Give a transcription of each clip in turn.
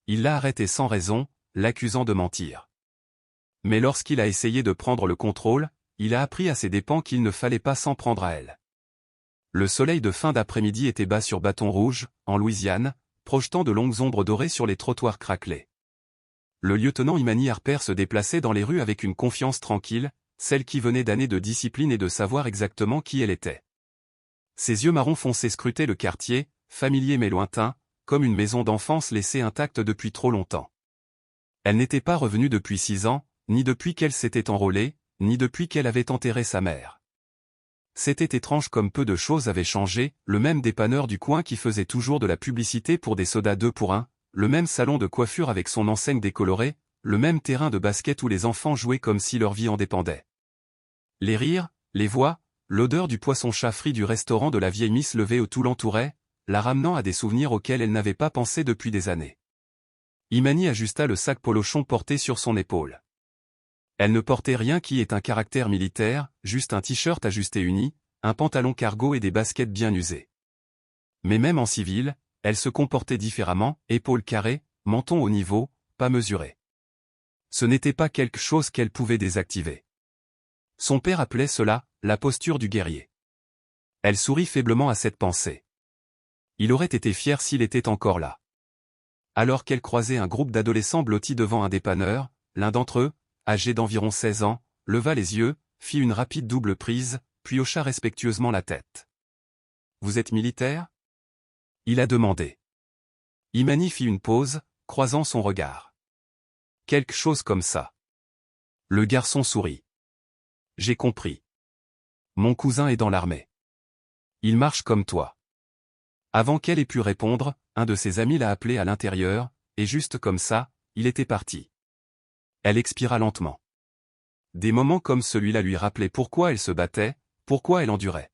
il l'a arrêté sans raison, l'accusant de mentir. Mais lorsqu'il a essayé de prendre le contrôle, il a appris à ses dépens qu'il ne fallait pas s'en prendre à elle. Le soleil de fin d'après-midi était bas sur Bâton Rouge, en Louisiane, projetant de longues ombres dorées sur les trottoirs craquelés. Le lieutenant Imani Harper se déplaçait dans les rues avec une confiance tranquille, celle qui venait d'années de discipline et de savoir exactement qui elle était. Ses yeux marron foncé scrutaient le quartier, familier mais lointain, comme une maison d'enfance laissée intacte depuis trop longtemps. Elle n'était pas revenue depuis 6 ans, ni depuis qu'elle s'était enrôlée, ni depuis qu'elle avait enterré sa mère. C'était étrange comme peu de choses avaient changé, le même dépanneur du coin qui faisait toujours de la publicité pour des sodas 2 pour 1, le même salon de coiffure avec son enseigne décolorée, le même terrain de basket où les enfants jouaient comme si leur vie en dépendait. Les rires, les voix, l'odeur du poisson-chat frit du restaurant de la vieille Miss Levée tout l'entourait, la ramenant à des souvenirs auxquels elle n'avait pas pensé depuis des années. Imani ajusta le sac polochon porté sur son épaule. Elle ne portait rien qui ait un caractère militaire, juste un t-shirt ajusté uni, un pantalon cargo et des baskets bien usées. Mais même en civil, elle se comportait différemment, épaules carrées, menton au niveau, pas mesuré. Ce n'était pas quelque chose qu'elle pouvait désactiver. Son père appelait cela « la posture du guerrier ». Elle sourit faiblement à cette pensée. Il aurait été fier s'il était encore là. Alors qu'elle croisait un groupe d'adolescents blottis devant un dépanneur, l'un d'entre eux, âgé d'environ 16 ans, leva les yeux, fit une rapide double prise, puis hocha respectueusement la tête. « Vous êtes militaire » il a demandé. Imani fit une pause, croisant son regard. « Quelque chose comme ça. » Le garçon sourit. « J'ai compris. Mon cousin est dans l'armée. Il marche comme toi. » Avant qu'elle ait pu répondre, un de ses amis l'a appelé à l'intérieur, et juste comme ça, il était parti. Elle expira lentement. Des moments comme celui-là lui rappelaient pourquoi elle se battait, pourquoi elle endurait.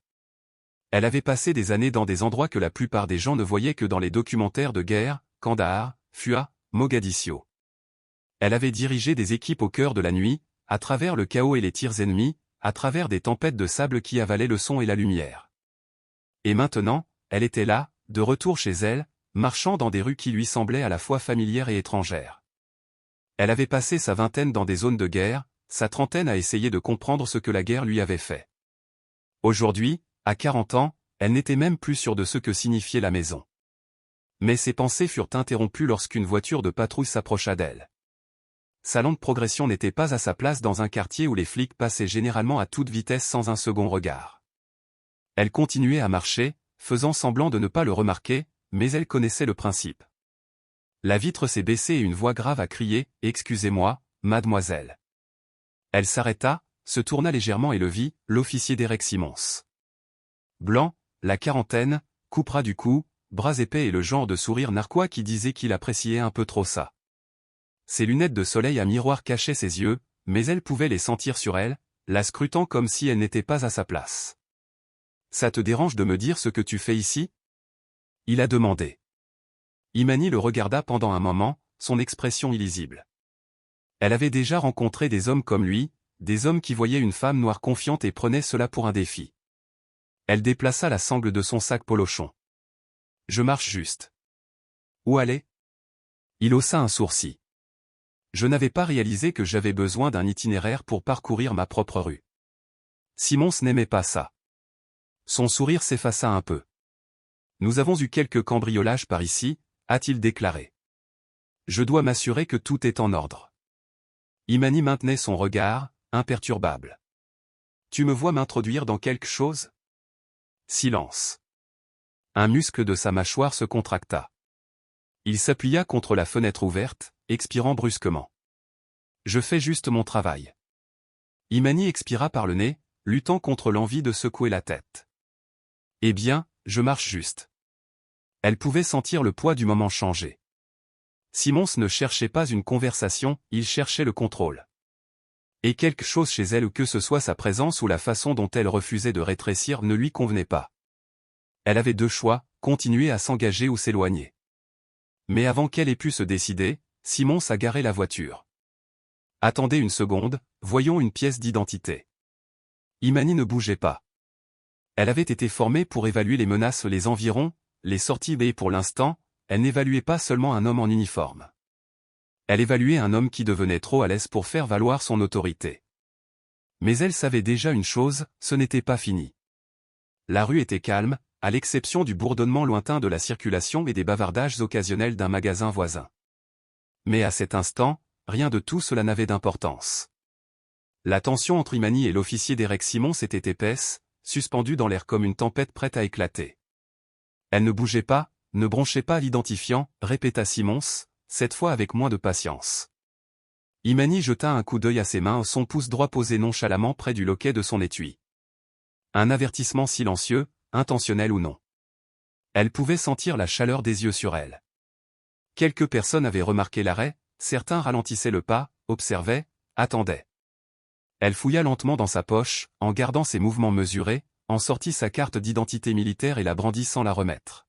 Elle avait passé des années dans des endroits que la plupart des gens ne voyaient que dans les documentaires de guerre, Kandahar, Fua, Mogadiscio. Elle avait dirigé des équipes au cœur de la nuit, à travers le chaos et les tirs ennemis, à travers des tempêtes de sable qui avalaient le son et la lumière. Et maintenant, elle était là, de retour chez elle, marchant dans des rues qui lui semblaient à la fois familières et étrangères. Elle avait passé sa vingtaine dans des zones de guerre, sa trentaine à essayer de comprendre ce que la guerre lui avait fait. Aujourd'hui, à 40 ans, elle n'était même plus sûre de ce que signifiait la maison. Mais ses pensées furent interrompues lorsqu'une voiture de patrouille s'approcha d'elle. Sa lente progression n'était pas à sa place dans un quartier où les flics passaient généralement à toute vitesse sans un second regard. Elle continuait à marcher, faisant semblant de ne pas le remarquer, mais elle connaissait le principe. La vitre s'est baissée et une voix grave a crié « Excusez-moi, mademoiselle ». Elle s'arrêta, se tourna légèrement et le vit, l'officier Derek Simmons. Blanc, la quarantaine, coupera du cou, bras épais et le genre de sourire narquois qui disait qu'il appréciait un peu trop ça. Ses lunettes de soleil à miroir cachaient ses yeux, mais elle pouvait les sentir sur elle, la scrutant comme si elle n'était pas à sa place. « Ça te dérange de me dire ce que tu fais ici ?» il a demandé. Imani le regarda pendant un moment, son expression illisible. Elle avait déjà rencontré des hommes comme lui, des hommes qui voyaient une femme noire confiante et prenaient cela pour un défi. Elle déplaça la sangle de son sac polochon. « Je marche juste. »« Où aller ?» Il haussa un sourcil. « Je n'avais pas réalisé que j'avais besoin d'un itinéraire pour parcourir ma propre rue. » Simmons n'aimait pas ça. Son sourire s'effaça un peu. « Nous avons eu quelques cambriolages par ici, » a-t-il déclaré. « Je dois m'assurer que tout est en ordre. » Imani maintenait son regard, imperturbable. « Tu me vois m'introduire dans quelque chose ?» Silence. Un muscle de sa mâchoire se contracta. Il s'appuya contre la fenêtre ouverte, expirant brusquement. « Je fais juste mon travail. » Imani expira par le nez, luttant contre l'envie de secouer la tête. « Eh bien, je marche juste. » Elle pouvait sentir le poids du moment changer. Simmons ne cherchait pas une conversation, il cherchait le contrôle. Et quelque chose chez elle, ou que ce soit sa présence ou la façon dont elle refusait de rétrécir, ne lui convenait pas. Elle avait deux choix, continuer à s'engager ou s'éloigner. Mais avant qu'elle ait pu se décider, Simmons a garé la voiture. « Attendez une seconde, voyons une pièce d'identité. » Imani ne bougeait pas. Elle avait été formée pour évaluer les menaces, les environs, les sorties, et pour l'instant, elle n'évaluait pas seulement un homme en uniforme. Elle évaluait un homme qui devenait trop à l'aise pour faire valoir son autorité. Mais elle savait déjà une chose, ce n'était pas fini. La rue était calme, à l'exception du bourdonnement lointain de la circulation et des bavardages occasionnels d'un magasin voisin. Mais à cet instant, rien de tout cela n'avait d'importance. La tension entre Imani et l'officier Derek Simons était épaisse, suspendue dans l'air comme une tempête prête à éclater. Elle ne bougeait pas, ne bronchait pas à l'identifiant, répéta Simons, cette fois avec moins de patience. Imani jeta un coup d'œil à ses mains, son pouce droit posé nonchalamment près du loquet de son étui. Un avertissement silencieux, intentionnel ou non. Elle pouvait sentir la chaleur des yeux sur elle. Quelques personnes avaient remarqué l'arrêt, certains ralentissaient le pas, observaient, attendaient. Elle fouilla lentement dans sa poche, en gardant ses mouvements mesurés, en sortit sa carte d'identité militaire et la brandit sans la remettre.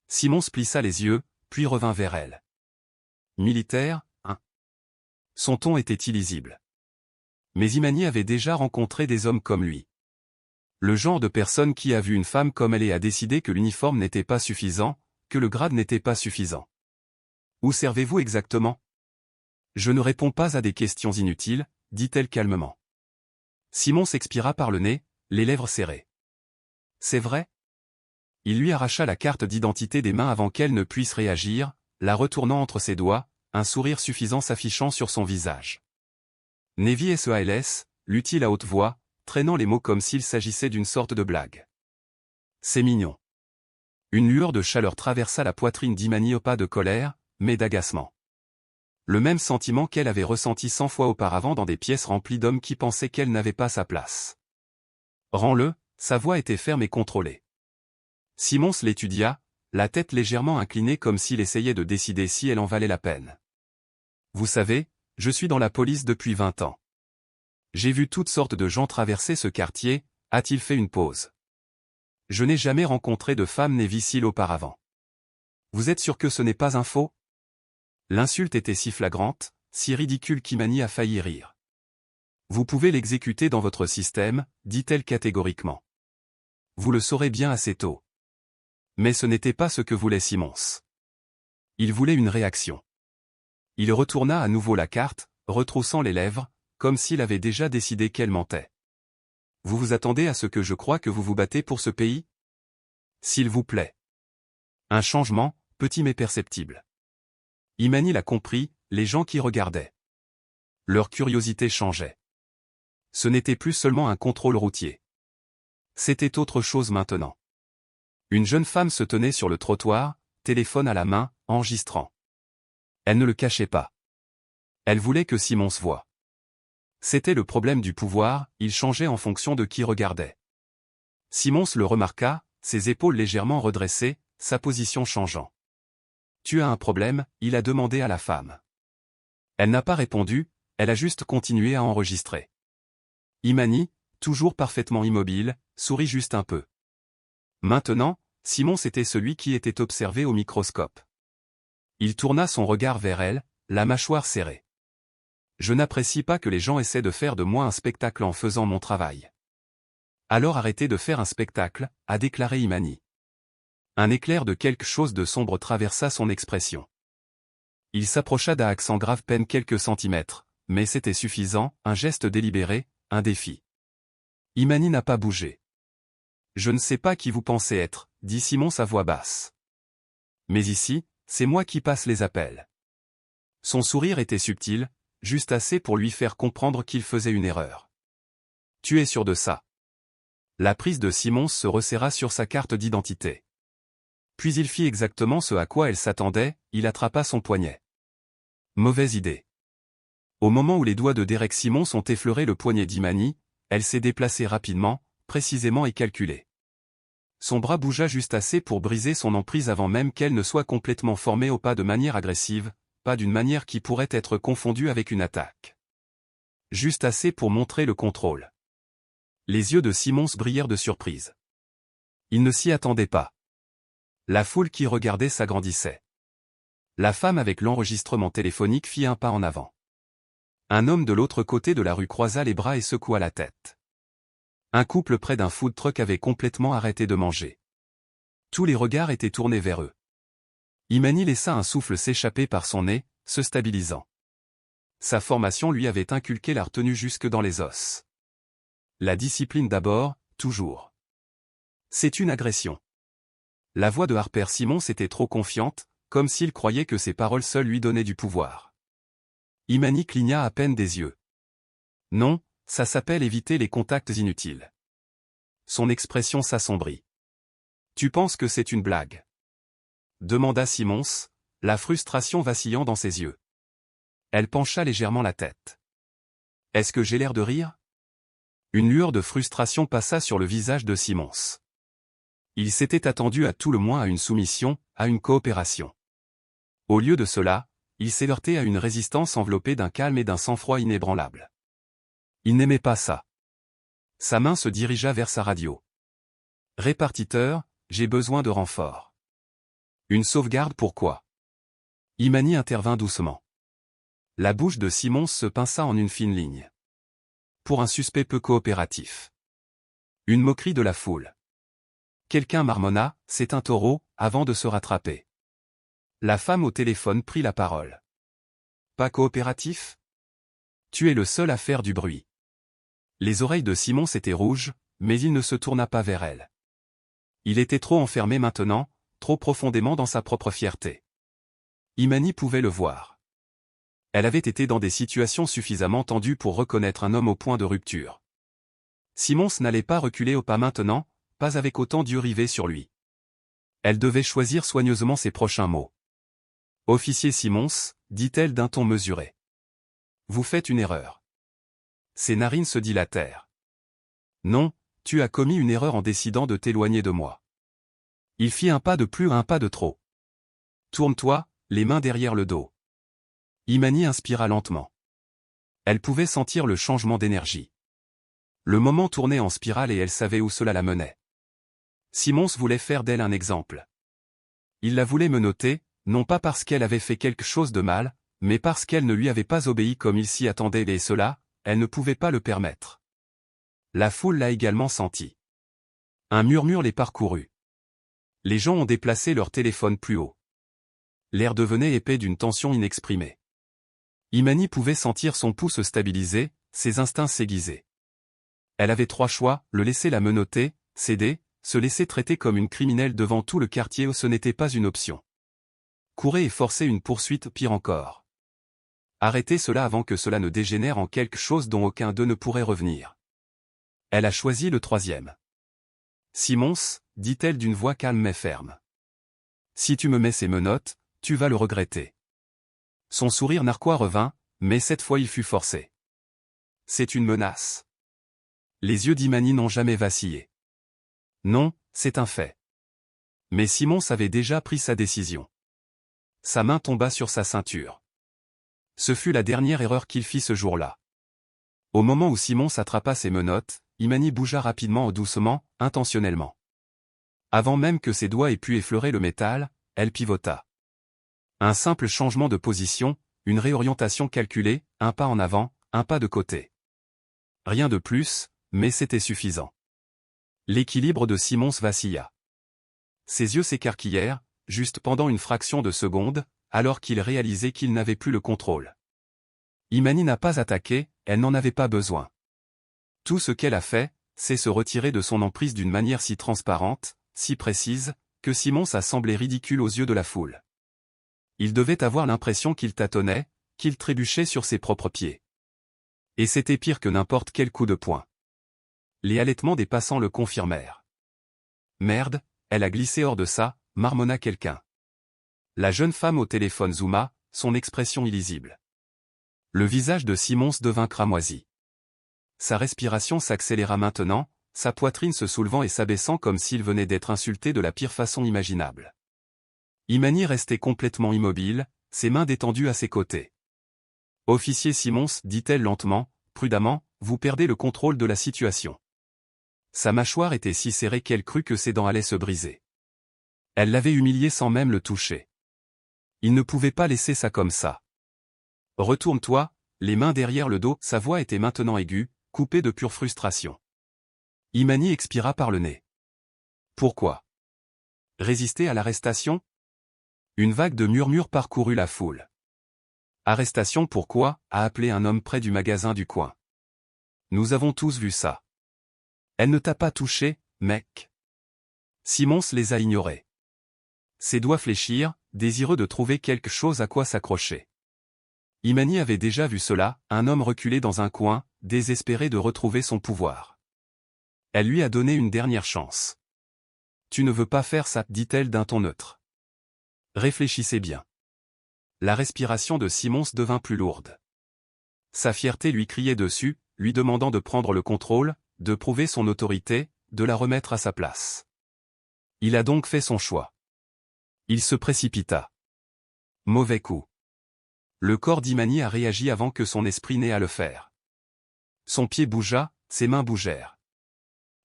Simons plissa les yeux, puis revint vers elle. Militaire, hein? Son ton était illisible. Mais Imani avait déjà rencontré des hommes comme lui. Le genre de personne qui a vu une femme comme elle et a décidé que l'uniforme n'était pas suffisant, que le grade n'était pas suffisant. Où servez-vous exactement? Je ne réponds pas à des questions inutiles, dit-elle calmement. Simons expira par le nez, les lèvres serrées. C'est vrai? Il lui arracha la carte d'identité des mains avant qu'elle ne puisse réagir, la retournant entre ses doigts, un sourire suffisant s'affichant sur son visage. Navy SEALS, lut-il à haute voix, traînant les mots comme s'il s'agissait d'une sorte de blague. C'est mignon. Une lueur de chaleur traversa la poitrine d'Imani, pas de colère, mais d'agacement. Le même sentiment qu'elle avait ressenti 100 fois auparavant dans des pièces remplies d'hommes qui pensaient qu'elle n'avait pas sa place. Rends-le, sa voix était ferme et contrôlée. Simons l'étudia, la tête légèrement inclinée comme s'il essayait de décider si elle en valait la peine. Vous savez, je suis dans la police depuis 20 ans. J'ai vu toutes sortes de gens traverser ce quartier, a-t-il fait une pause. Je n'ai jamais rencontré de femme Navy SEAL auparavant. Vous êtes sûr que ce n'est pas un faux? L'insulte était si flagrante, si ridicule qu'Imani a failli rire. Vous pouvez l'exécuter dans votre système, dit-elle catégoriquement. Vous le saurez bien assez tôt. Mais ce n'était pas ce que voulait Simons. Il voulait une réaction. Il retourna à nouveau la carte, retroussant les lèvres, comme s'il avait déjà décidé qu'elle mentait. Vous vous attendez à ce que je croie que vous vous battez pour ce pays? S'il vous plaît. Un changement, petit mais perceptible. Imani l'a compris, les gens qui regardaient. Leur curiosité changeait. Ce n'était plus seulement un contrôle routier. C'était autre chose maintenant. Une jeune femme se tenait sur le trottoir, téléphone à la main, enregistrant. Elle ne le cachait pas. Elle voulait que Simons voie. C'était le problème du pouvoir, il changeait en fonction de qui regardait. Simons le remarqua, ses épaules légèrement redressées, sa position changeant. Tu as un problème, il a demandé à la femme. Elle n'a pas répondu, elle a juste continué à enregistrer. Imani, toujours parfaitement immobile, sourit juste un peu. Maintenant, Simons était celui qui était observé au microscope. Il tourna son regard vers elle, la mâchoire serrée. Je n'apprécie pas que les gens essaient de faire de moi un spectacle en faisant mon travail. Alors arrêtez de faire un spectacle, a déclaré Imani. Un éclair de quelque chose de sombre traversa son expression. Il s'approcha d'un accent grave peine quelques centimètres, mais c'était suffisant, un geste délibéré, un défi. Imani n'a pas bougé. Je ne sais pas qui vous pensez être, dit Simons à voix basse. Mais ici, c'est moi qui passe les appels. Son sourire était subtil, juste assez pour lui faire comprendre qu'il faisait une erreur. Tu es sûr de ça? La prise de Simons se resserra sur sa carte d'identité. Puis il fit exactement ce à quoi elle s'attendait, il attrapa son poignet. Mauvaise idée. Au moment où les doigts de Derek Simons ont effleuré le poignet d'Imani, elle s'est déplacée rapidement, précisément et calculée. Son bras bougea juste assez pour briser son emprise avant même qu'elle ne soit complètement formée au pas de manière agressive, pas d'une manière qui pourrait être confondue avec une attaque. Juste assez pour montrer le contrôle. Les yeux de Simons brillèrent de surprise. Il ne s'y attendait pas. La foule qui regardait s'agrandissait. La femme avec l'enregistrement téléphonique fit un pas en avant. Un homme de l'autre côté de la rue croisa les bras et secoua la tête. Un couple près d'un food truck avait complètement arrêté de manger. Tous les regards étaient tournés vers eux. Imani laissa un souffle s'échapper par son nez, se stabilisant. Sa formation lui avait inculqué la retenue jusque dans les os. La discipline d'abord, toujours. C'est une agression. La voix de Harper Simmons était trop confiante, comme s'il croyait que ses paroles seules lui donnaient du pouvoir. Imani cligna à peine des yeux. Non, ça s'appelle éviter les contacts inutiles. Son expression s'assombrit. Tu penses que c'est une blague? Demanda Simmons, la frustration vacillant dans ses yeux. Elle pencha légèrement la tête. Est-ce que j'ai l'air de rire? Une lueur de frustration passa sur le visage de Simmons. Il s'était attendu à tout le moins à une soumission, à une coopération. Au lieu de cela, il s'est heurté à une résistance enveloppée d'un calme et d'un sang-froid inébranlable. Il n'aimait pas ça. Sa main se dirigea vers sa radio. Répartiteur, j'ai besoin de renfort. Une sauvegarde pourquoi? Imani intervint doucement. La bouche de Simmons se pinça en une fine ligne. Pour un suspect peu coopératif. Une moquerie de la foule. Quelqu'un marmonna, c'est un taureau, avant de se rattraper. La femme au téléphone prit la parole. Pas coopératif? Tu es le seul à faire du bruit. Les oreilles de Simmons étaient rouges, mais il ne se tourna pas vers elle. Il était trop enfermé maintenant, trop profondément dans sa propre fierté. Imani pouvait le voir. Elle avait été dans des situations suffisamment tendues pour reconnaître un homme au point de rupture. Simmons n'allait pas reculer au pas maintenant, pas avec autant d'yeux rivés sur lui. Elle devait choisir soigneusement ses prochains mots. Officier Simmons, dit-elle d'un ton mesuré. Vous faites une erreur. Ses narines se dilatèrent. Non, tu as commis une erreur en décidant de t'éloigner de moi. Il fit un pas de plus, un pas de trop. Tourne-toi, les mains derrière le dos. Imani inspira lentement. Elle pouvait sentir le changement d'énergie. Le moment tournait en spirale et elle savait où cela la menait. Simmons voulait faire d'elle un exemple. Il la voulait menotter, non pas parce qu'elle avait fait quelque chose de mal, mais parce qu'elle ne lui avait pas obéi comme il s'y attendait et cela, elle ne pouvait pas le permettre. La foule l'a également senti. Un murmure les parcourut. Les gens ont déplacé leur téléphone plus haut. L'air devenait épais d'une tension inexprimée. Imani pouvait sentir son pouls se stabiliser, ses instincts s'aiguiser. Elle avait trois choix, le laisser la menotter, céder, se laisser traiter comme une criminelle devant tout le quartier ou ce n'était pas une option. Courir et forcer une poursuite, pire encore. Arrêter cela avant que cela ne dégénère en quelque chose dont aucun d'eux ne pourrait revenir. Elle a choisi le troisième. Simmons, dit-elle d'une voix calme mais ferme. Si tu me mets ces menottes, tu vas le regretter. Son sourire narquois revint, mais cette fois il fut forcé. C'est une menace. Les yeux d'Imani n'ont jamais vacillé. Non, c'est un fait. Mais Simmons avait déjà pris sa décision. Sa main tomba sur sa ceinture. Ce fut la dernière erreur qu'il fit ce jour-là. Au moment où Simmons attrapa ses menottes, Imani bougea rapidement et doucement, intentionnellement. Avant même que ses doigts aient pu effleurer le métal, elle pivota. Un simple changement de position, une réorientation calculée, un pas en avant, un pas de côté. Rien de plus, mais c'était suffisant. L'équilibre de Simmons vacilla. Ses yeux s'écarquillèrent, juste pendant une fraction de seconde, alors qu'il réalisait qu'il n'avait plus le contrôle. Imani n'a pas attaqué, elle n'en avait pas besoin. Tout ce qu'elle a fait, c'est se retirer de son emprise d'une manière si transparente, si précise, que Simmons a semblé ridicule aux yeux de la foule. Il devait avoir l'impression qu'il tâtonnait, qu'il trébuchait sur ses propres pieds. Et c'était pire que n'importe quel coup de poing. Les halètements des passants le confirmèrent. Merde, elle a glissé hors de ça, marmonna quelqu'un. La jeune femme au téléphone zooma, son expression illisible. Le visage de Simmons devint cramoisi. Sa respiration s'accéléra maintenant, sa poitrine se soulevant et s'abaissant comme s'il venait d'être insulté de la pire façon imaginable. Imani restait complètement immobile, ses mains détendues à ses côtés. « Officier Simmons, dit-elle lentement, prudemment, vous perdez le contrôle de la situation. » Sa mâchoire était si serrée qu'elle crut que ses dents allaient se briser. Elle l'avait humilié sans même le toucher. Il ne pouvait pas laisser ça comme ça. « Retourne-toi, les mains derrière le dos. » Sa voix était maintenant aiguë, coupée de pure frustration. Imani expira par le nez. Pourquoi? Résister à l'arrestation? Une vague de murmures parcourut la foule. Arrestation pourquoi, a appelé un homme près du magasin du coin. Nous avons tous vu ça. Elle ne t'a pas touché, mec. Simmons les a ignorés. Ses doigts fléchirent, désireux de trouver quelque chose à quoi s'accrocher. Imani avait déjà vu cela, un homme reculé dans un coin, désespéré de retrouver son pouvoir. Elle lui a donné une dernière chance. Tu ne veux pas faire ça, dit-elle d'un ton neutre. Réfléchissez bien. La respiration de Simmons devint plus lourde. Sa fierté lui criait dessus, lui demandant de prendre le contrôle, de prouver son autorité, de la remettre à sa place. Il a donc fait son choix. Il se précipita. Mauvais coup. Le corps d'Imani a réagi avant que son esprit n'ait à le faire. Son pied bougea, ses mains bougèrent.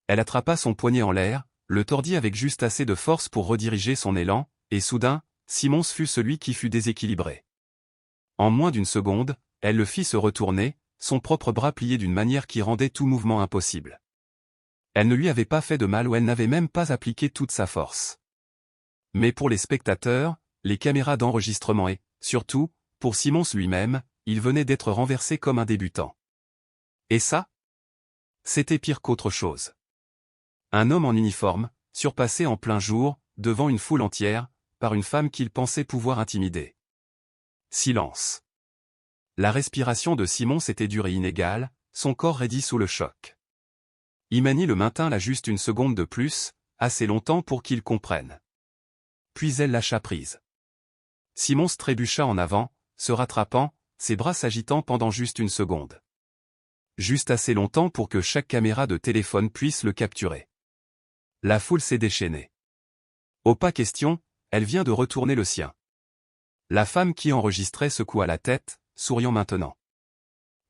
Elle attrapa son poignet en l'air, le tordit avec juste assez de force pour rediriger son élan, et soudain, Simmons fut celui qui fut déséquilibré. En moins d'une seconde, elle le fit se retourner, son propre bras plié d'une manière qui rendait tout mouvement impossible. Elle ne lui avait pas fait de mal ou elle n'avait même pas appliqué toute sa force. Mais pour les spectateurs, les caméras d'enregistrement et, surtout, pour Simmons lui-même, il venait d'être renversé comme un débutant. Et ça? C'était pire qu'autre chose. Un homme en uniforme, surpassé en plein jour, devant une foule entière, par une femme qu'il pensait pouvoir intimider. Silence. La respiration de Simmons était dure et inégale, son corps raidi sous le choc. Imani le maintint là juste une seconde de plus, assez longtemps pour qu'il comprenne. Puis elle lâcha prise. Simmons trébucha en avant, se rattrapant, ses bras s'agitant pendant juste une seconde. Juste assez longtemps pour que chaque caméra de téléphone puisse le capturer. La foule s'est déchaînée. Oh, pas question, elle vient de retourner le sien. La femme qui enregistrait secoua la tête, souriant maintenant.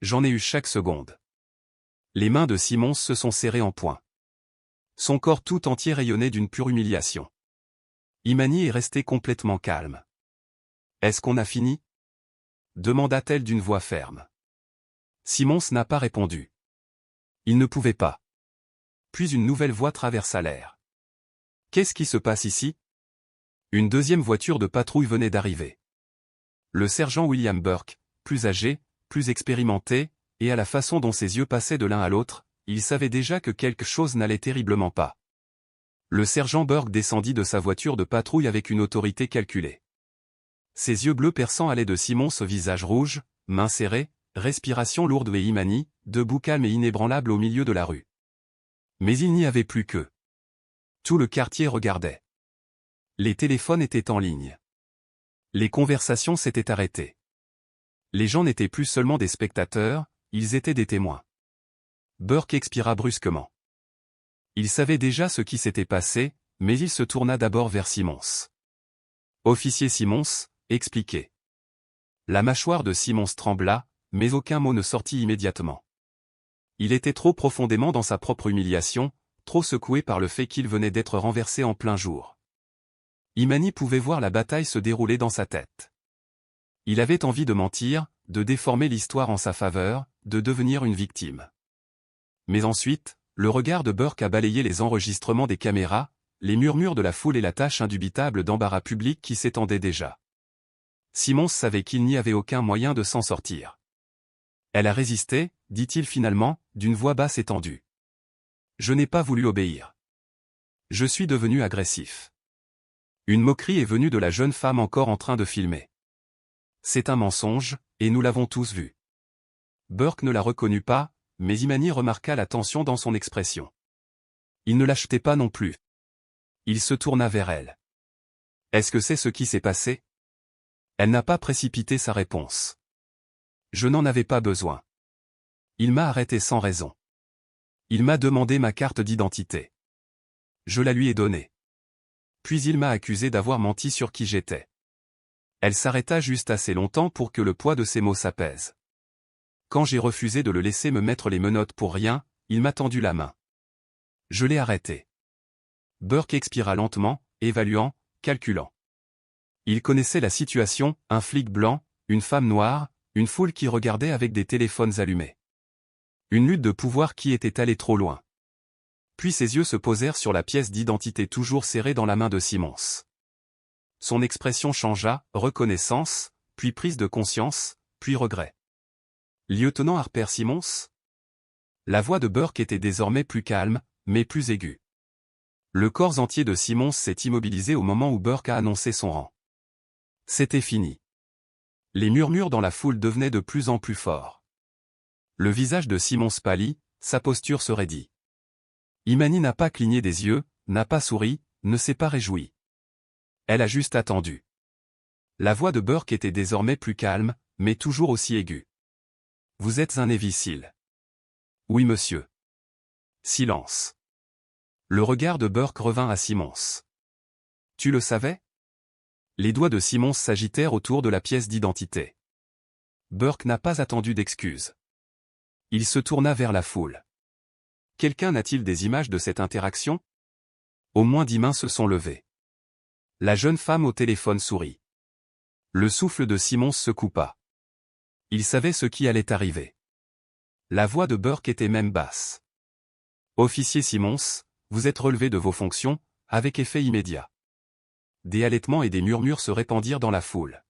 J'en ai eu chaque seconde. Les mains de Simmons se sont serrées en poing. Son corps tout entier rayonnait d'une pure humiliation. Imani est restée complètement calme. Est-ce qu'on a fini? Demanda-t-elle d'une voix ferme. Simmons n'a pas répondu. Il ne pouvait pas. Puis une nouvelle voix traversa l'air. Qu'est-ce qui se passe ici? Une deuxième voiture de patrouille venait d'arriver. Le sergent William Burke, plus âgé, plus expérimenté, et à la façon dont ses yeux passaient de l'un à l'autre, il savait déjà que quelque chose n'allait terriblement pas. Le sergent Burke descendit de sa voiture de patrouille avec une autorité calculée. Ses yeux bleus perçants allaient de Simmons au visage rouge, mains serrées, respiration lourde et Imani, debout calme et inébranlable au milieu de la rue. Mais il n'y avait plus qu'eux. Tout le quartier regardait. Les téléphones étaient en ligne. Les conversations s'étaient arrêtées. Les gens n'étaient plus seulement des spectateurs, ils étaient des témoins. Burke expira brusquement. Il savait déjà ce qui s'était passé, mais il se tourna d'abord vers Simmons. Officier Simmons, expliquez. La mâchoire de Simmons trembla, mais aucun mot ne sortit immédiatement. Il était trop profondément dans sa propre humiliation, trop secoué par le fait qu'il venait d'être renversé en plein jour. Imani pouvait voir la bataille se dérouler dans sa tête. Il avait envie de mentir, de déformer l'histoire en sa faveur, de devenir une victime. Mais ensuite, le regard de Burke a balayé les enregistrements des caméras, les murmures de la foule et la tâche indubitable d'embarras public qui s'étendait déjà. Simmons savait qu'il n'y avait aucun moyen de s'en sortir. Elle a résisté, dit-il finalement, d'une voix basse et tendue. Je n'ai pas voulu obéir. Je suis devenu agressif. Une moquerie est venue de la jeune femme encore en train de filmer. C'est un mensonge, et nous l'avons tous vu. Burke ne la reconnut pas, mais Imani remarqua la tension dans son expression. Il ne l'achetait pas non plus. Il se tourna vers elle. Est-ce que c'est ce qui s'est passé? Elle n'a pas précipité sa réponse. Je n'en avais pas besoin. Il m'a arrêté sans raison. Il m'a demandé ma carte d'identité. Je la lui ai donnée. Puis il m'a accusé d'avoir menti sur qui j'étais. Elle s'arrêta juste assez longtemps pour que le poids de ses mots s'apaise. Quand j'ai refusé de le laisser me mettre les menottes pour rien, il m'a tendu la main. Je l'ai arrêté. Burke expira lentement, évaluant, calculant. Il connaissait la situation, un flic blanc, une femme noire, une foule qui regardait avec des téléphones allumés. Une lutte de pouvoir qui était allée trop loin. Puis ses yeux se posèrent sur la pièce d'identité toujours serrée dans la main de Simmons. Son expression changea, reconnaissance, puis prise de conscience, puis regret. Lieutenant Harper Simmons? La voix de Burke était désormais plus calme, mais plus aiguë. Le corps entier de Simmons s'est immobilisé au moment où Burke a annoncé son rang. C'était fini. Les murmures dans la foule devenaient de plus en plus forts. Le visage de Simmons pâlit, sa posture se raidit. Imani n'a pas cligné des yeux, n'a pas souri, ne s'est pas réjoui. Elle a juste attendu. La voix de Burke était désormais plus calme, mais toujours aussi aiguë. Vous êtes un Navy SEAL. Oui, monsieur. Silence. Le regard de Burke revint à Simmons. Tu le savais? Les doigts de Simmons s'agitèrent autour de la pièce d'identité. Burke n'a pas attendu d'excuses. Il se tourna vers la foule. Quelqu'un n'a-t-il des images de cette interaction? Au moins 10 mains se sont levées. La jeune femme au téléphone sourit. Le souffle de Simmons se coupa. Il savait ce qui allait arriver. La voix de Burke était même basse. Officier Simmons, vous êtes relevé de vos fonctions, avec effet immédiat. Des halètements et des murmures se répandirent dans la foule.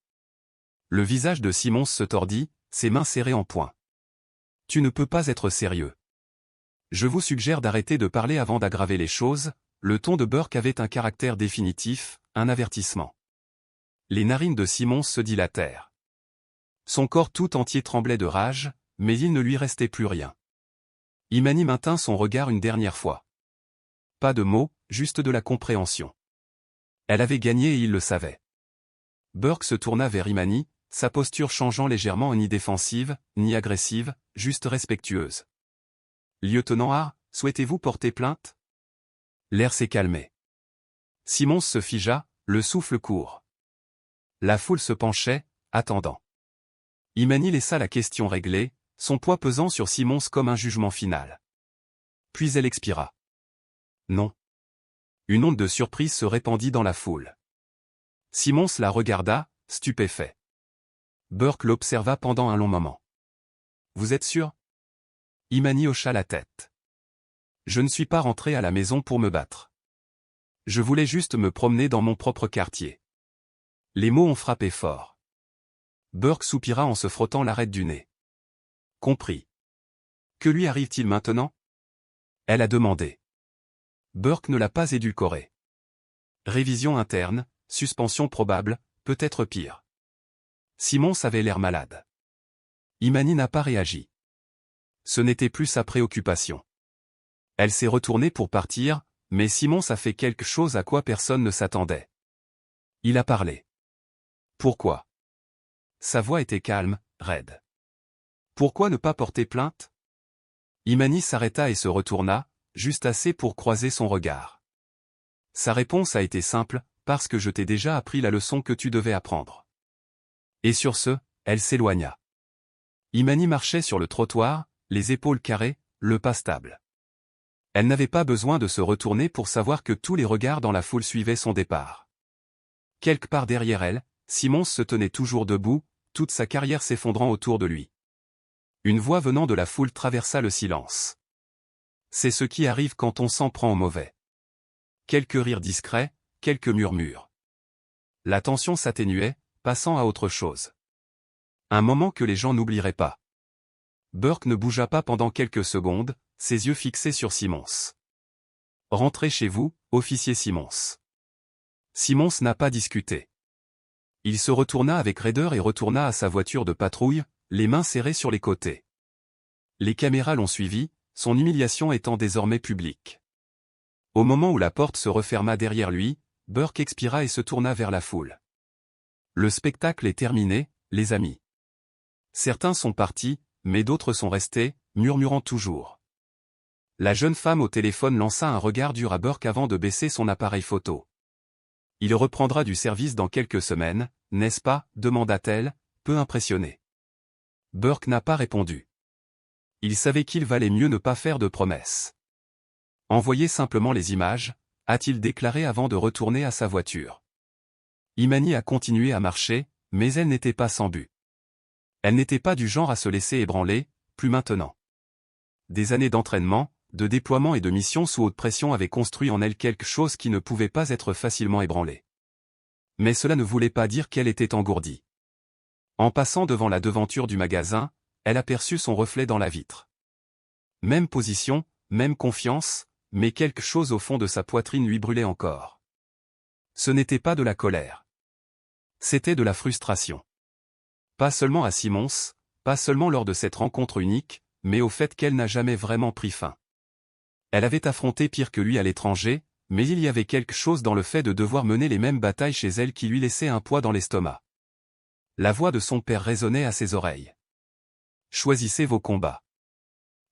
Le visage de Simmons se tordit, ses mains serrées en poing. Tu ne peux pas être sérieux. Je vous suggère d'arrêter de parler avant d'aggraver les choses. Le ton de Burke avait un caractère définitif, un avertissement. Les narines de Simmons se dilatèrent. Son corps tout entier tremblait de rage, mais il ne lui restait plus rien. Imani maintint son regard une dernière fois. Pas de mots, juste de la compréhension. Elle avait gagné et il le savait. Burke se tourna vers Imani, sa posture changeant légèrement ni défensive, ni agressive, juste respectueuse. Lieutenant Hart, souhaitez-vous porter plainte? L'air s'est calmé. Simmons se figea, le souffle court. La foule se penchait, attendant. Imani laissa la question réglée, son poids pesant sur Simmons comme un jugement final. Puis elle expira. Non. Une onde de surprise se répandit dans la foule. Simmons la regarda, stupéfait. Burke l'observa pendant un long moment. Vous êtes sûr? Imani hocha la tête. Je ne suis pas rentré à la maison pour me battre. Je voulais juste me promener dans mon propre quartier. Les mots ont frappé fort. Burke soupira en se frottant l'arête du nez. Compris. Que lui arrive-t-il maintenant? Elle a demandé. Burke ne l'a pas édulcoré. Révision interne, suspension probable, peut-être pire. Simmons avait l'air malade. Imani n'a pas réagi. Ce n'était plus sa préoccupation. Elle s'est retournée pour partir, mais Simmons a fait quelque chose à quoi personne ne s'attendait. Il a parlé. Pourquoi? Sa voix était calme, raide. Pourquoi ne pas porter plainte? Imani s'arrêta et se retourna, juste assez pour croiser son regard. Sa réponse a été simple, parce que je t'ai déjà appris la leçon que tu devais apprendre. Et sur ce, elle s'éloigna. Imani marchait sur le trottoir, les épaules carrées, le pas stable. Elle n'avait pas besoin de se retourner pour savoir que tous les regards dans la foule suivaient son départ. Quelque part derrière elle, Simmons se tenait toujours debout, toute sa carrière s'effondrant autour de lui. Une voix venant de la foule traversa le silence. C'est ce qui arrive quand on s'en prend au mauvais. Quelques rires discrets, quelques murmures. La tension s'atténuait, passant à autre chose. Un moment que les gens n'oublieraient pas. Burke ne bougea pas pendant quelques secondes, ses yeux fixés sur Simmons. Rentrez chez vous, officier Simmons. Simmons n'a pas discuté. Il se retourna avec raideur et retourna à sa voiture de patrouille, les mains serrées sur les côtés. Les caméras l'ont suivi, son humiliation étant désormais publique. Au moment où la porte se referma derrière lui, Burke expira et se tourna vers la foule. Le spectacle est terminé, les amis. Certains sont partis, mais d'autres sont restés, murmurant toujours. La jeune femme au téléphone lança un regard dur à Burke avant de baisser son appareil photo. Il reprendra du service dans quelques semaines, n'est-ce pas, demanda-t-elle, peu impressionnée. Burke n'a pas répondu. Il savait qu'il valait mieux ne pas faire de promesses. Envoyer simplement les images, a-t-il déclaré avant de retourner à sa voiture. Imani a continué à marcher, mais elle n'était pas sans but. Elle n'était pas du genre à se laisser ébranler, plus maintenant. Des années d'entraînement, de déploiement et de mission sous haute pression avaient construit en elle quelque chose qui ne pouvait pas être facilement ébranlé. Mais cela ne voulait pas dire qu'elle était engourdie. En passant devant la devanture du magasin, elle aperçut son reflet dans la vitre. Même position, même confiance, mais quelque chose au fond de sa poitrine lui brûlait encore. Ce n'était pas de la colère. C'était de la frustration. Pas seulement à Simons, pas seulement lors de cette rencontre unique, mais au fait qu'elle n'a jamais vraiment pris fin. Elle avait affronté pire que lui à l'étranger, mais il y avait quelque chose dans le fait de devoir mener les mêmes batailles chez elle qui lui laissait un poids dans l'estomac. La voix de son père résonnait à ses oreilles. Choisissez vos combats.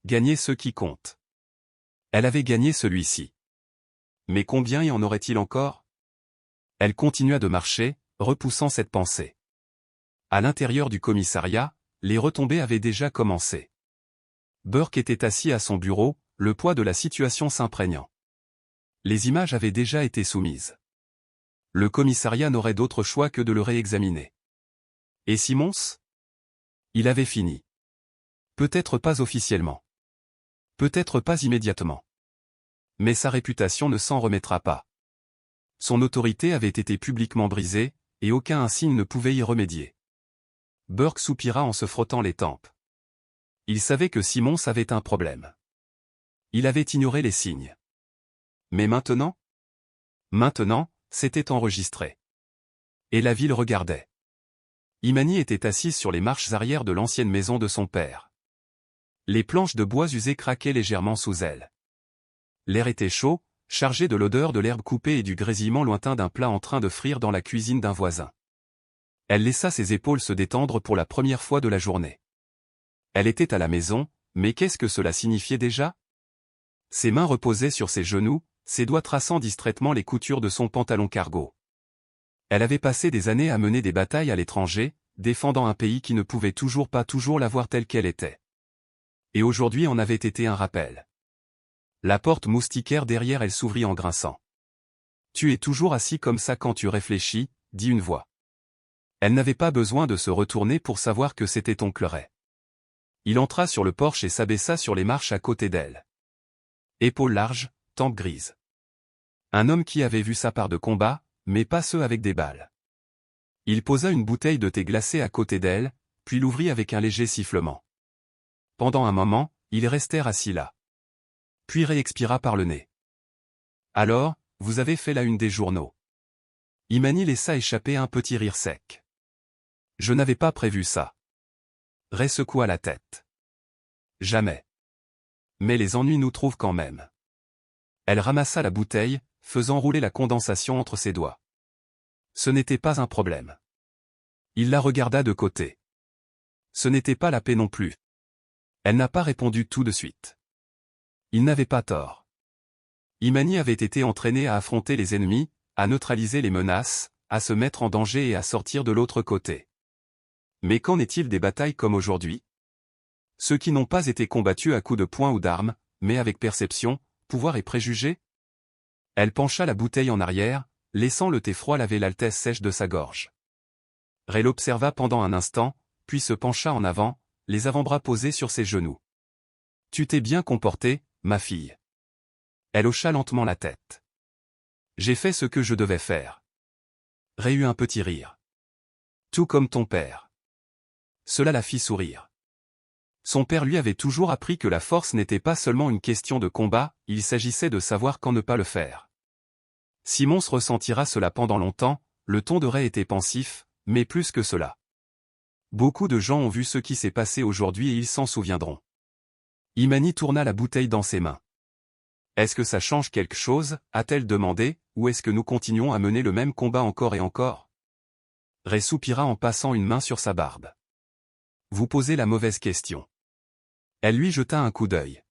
Gagnez ceux qui comptent. Elle avait gagné celui-ci. Mais combien y en aurait-il encore? Elle continua de marcher, repoussant cette pensée. À l'intérieur du commissariat, les retombées avaient déjà commencé. Burke était assis à son bureau, le poids de la situation s'imprégnant. Les images avaient déjà été soumises. Le commissariat n'aurait d'autre choix que de le réexaminer. Et Simons? Il avait fini. Peut-être pas officiellement. Peut-être pas immédiatement. Mais sa réputation ne s'en remettra pas. Son autorité avait été publiquement brisée, et aucun insigne ne pouvait y remédier. Burke soupira en se frottant les tempes. Il savait que Simons avait un problème. Il avait ignoré les signes. Mais maintenant? Maintenant, c'était enregistré. Et la ville regardait. Imani était assise sur les marches arrière de l'ancienne maison de son père. Les planches de bois usées craquaient légèrement sous elle. L'air était chaud, chargé de l'odeur de l'herbe coupée et du grésillement lointain d'un plat en train de frire dans la cuisine d'un voisin. Elle laissa ses épaules se détendre pour la première fois de la journée. Elle était à la maison, mais qu'est-ce que cela signifiait déjà? Ses mains reposaient sur ses genoux, ses doigts traçant distraitement les coutures de son pantalon cargo. Elle avait passé des années à mener des batailles à l'étranger, défendant un pays qui ne pouvait toujours la voir telle qu'elle était. Et aujourd'hui en avait été un rappel. La porte moustiquaire derrière elle s'ouvrit en grinçant. « Tu es toujours assis comme ça quand tu réfléchis », dit une voix. Elle n'avait pas besoin de se retourner pour savoir que c'était oncle Ray. Il entra sur le porche et s'abaissa sur les marches à côté d'elle. Épaules larges, tempes grises. Un homme qui avait vu sa part de combat, mais pas ceux avec des balles. Il posa une bouteille de thé glacé à côté d'elle, puis l'ouvrit avec un léger sifflement. Pendant un moment, ils restèrent assis là. Puis réexpira par le nez. « Alors, vous avez fait la une des journaux. » Imani laissa échapper un petit rire sec. « Je n'avais pas prévu ça. » Ray secoua la tête. « Jamais. Mais les ennuis nous trouvent quand même. » Elle ramassa la bouteille, faisant rouler la condensation entre ses doigts. Ce n'était pas un problème. Il la regarda de côté. Ce n'était pas la paix non plus. Elle n'a pas répondu tout de suite. Il n'avait pas tort. Imani avait été entraîné à affronter les ennemis, à neutraliser les menaces, à se mettre en danger et à sortir de l'autre côté. Mais qu'en est-il des batailles comme aujourd'hui? Ceux qui n'ont pas été combattus à coups de poing ou d'armes, mais avec perception, pouvoir et préjugés? Elle pencha la bouteille en arrière, laissant le thé froid laver l'altesse sèche de sa gorge. Ray l'observa pendant un instant, puis se pencha en avant, les avant-bras posés sur ses genoux. « Tu t'es bien comportée, ma fille. » Elle hocha lentement la tête. « J'ai fait ce que je devais faire. » Ray eut un petit rire. « Tout comme ton père. » Cela la fit sourire. Son père lui avait toujours appris que la force n'était pas seulement une question de combat, il s'agissait de savoir quand ne pas le faire. Simons ressentira cela pendant longtemps, le ton de Ray était pensif, mais plus que cela. Beaucoup de gens ont vu ce qui s'est passé aujourd'hui et ils s'en souviendront. Imani tourna la bouteille dans ses mains. « Est-ce que ça change quelque chose ?» a-t-elle demandé, « ou est-ce que nous continuons à mener le même combat encore et encore ?» Ray soupira en passant une main sur sa barbe. « Vous posez la mauvaise question. » Elle lui jeta un coup d'œil.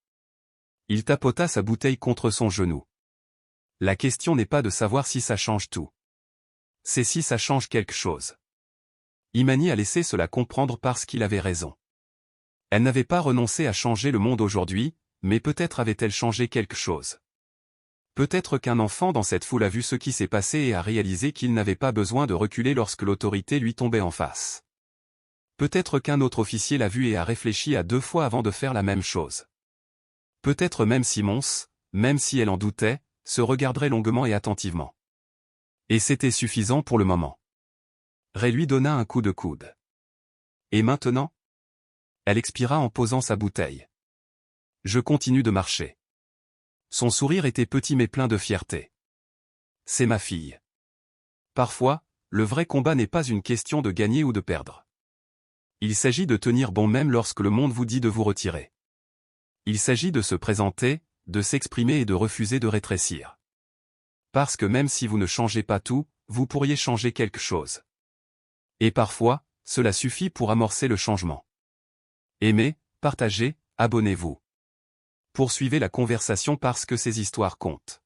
Il tapota sa bouteille contre son genou. « La question n'est pas de savoir si ça change tout. C'est si ça change quelque chose. » Imani a laissé cela comprendre parce qu'il avait raison. Elle n'avait pas renoncé à changer le monde aujourd'hui, mais peut-être avait-elle changé quelque chose. Peut-être qu'un enfant dans cette foule a vu ce qui s'est passé et a réalisé qu'il n'avait pas besoin de reculer lorsque l'autorité lui tombait en face. Peut-être qu'un autre officier l'a vu et a réfléchi à 2 fois avant de faire la même chose. Peut-être même Simons, même si elle en doutait, se regarderait longuement et attentivement. Et c'était suffisant pour le moment. Ray lui donna un coup de coude. Et maintenant? Elle expira en posant sa bouteille. Je continue de marcher. Son sourire était petit mais plein de fierté. C'est ma fille. Parfois, le vrai combat n'est pas une question de gagner ou de perdre. Il s'agit de tenir bon même lorsque le monde vous dit de vous retirer. Il s'agit de se présenter, de s'exprimer et de refuser de rétrécir. Parce que même si vous ne changez pas tout, vous pourriez changer quelque chose. Et parfois, cela suffit pour amorcer le changement. Aimez, partagez, abonnez-vous. Poursuivez la conversation parce que ces histoires comptent.